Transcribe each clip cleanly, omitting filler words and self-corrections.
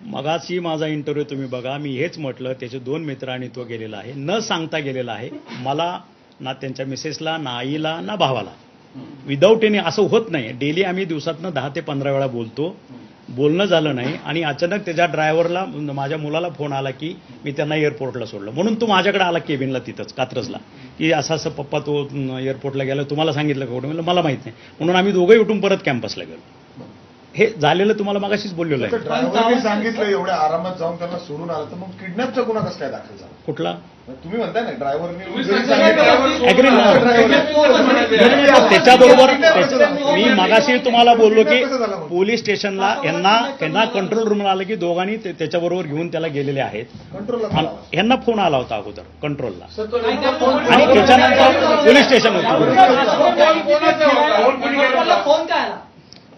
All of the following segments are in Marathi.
मगाशी माझा इंटरव्ह्यू तुम्ही बघा, मी हेच म्हटलं त्याचे 2 मित्र आणि तो गेलेला आहे, न सांगता गेलेला आहे. मला ना त्यांच्या मिसेसला, ना आईला, ना भावाला, विदाऊट एनी असं होत नाही. डेली आम्ही दिवसातनं 10 ते 15 वेळा बोलतो, बोलणं झालं नाही आणि अचानक त्याच्या ड्रायव्हरला, माझ्या मुलाला फोन आला की मी त्यांना एअरपोर्टला सोडलं, म्हणून तो माझ्याकडे आला केबिनला तिथंच कात्रजला, की असं असं पप्पा तो एअरपोर्टला गेला, तुम्हाला सांगितलं का? म्हणलं मला माहीत नाही. म्हणून आम्ही दोघंही उठून परत कॅम्पसला गेलो. हे झालेलं तुम्हाला मगाशीच बोललेलं आहे. ड्रायव्हरने सांगितलं एवढ्या आरामात जाऊन त्यांना सोडून आलं, तर मग किडनॅपचा गुन्हा कसं काय दाखल झाला? कुठला? तुम्ही म्हणताय ना ड्रायव्हरने ऍग्री त्याच्याबरोबर मी मगाशी तुम्हाला बोललो की पोलीस स्टेशनला यांना कंट्रोल रूमला आलं की दोघांनी त्याच्याबरोबर घेऊन त्याला गेलेले आहेत. यांना फोन आला होता अगोदर कंट्रोलला आणि त्याच्यानंतर पोलीस स्टेशन होतं.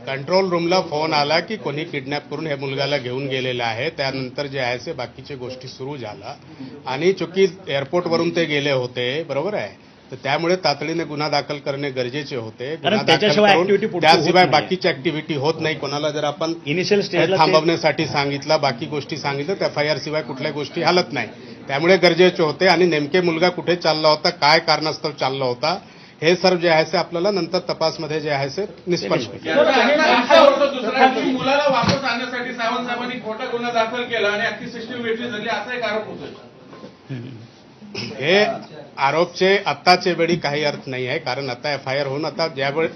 कंट्रोल रूमला फोन आला की कोणी किडनॅप करून हे मुलगाला घेऊन गेलेलं आहे. त्यानंतर जे आहे ते बाकीच्या गोष्टी सुरू झाल्या आणि चुकी एअरपोर्टवरून ते गेले होते, बरोबर आहे, तर त्यामुळे तातडीने गुन्हा दाखल करणे गरजेचे होते. गुन्हा दाखल करून त्याशिवाय बाकीची ऍक्टिव्हिटी होत नाही. कोणाला जर आपण इनिशियल स्टेजला थांबवण्यासाठी सांगितलं, बाकी गोष्टी सांगितलं, तर एफआयआर शिवाय कुठल्या गोष्टी हलत नाही. त्यामुळे गरजेचे होते आणि नेमके मुलगा कुठे चालला होता, काय कारणास्तव चालला होता, हे सर्व जे आहे ते आपल्याला नंतर तपासमध्ये जे आहे ते निष्पन्न होईल. मुलाला वापस आणण्यासाठी सावंत साहेबांनी खोटा गुन्हा दाखल केला आणि अख्खी सिस्टीम वेगळी झाली, असा एक आरोप होतोय. हे आरोपचे आत्ताचे वेळी काही अर्थ नाही आहे, कारण आता एफआयआर होऊन आता ज्यावेळी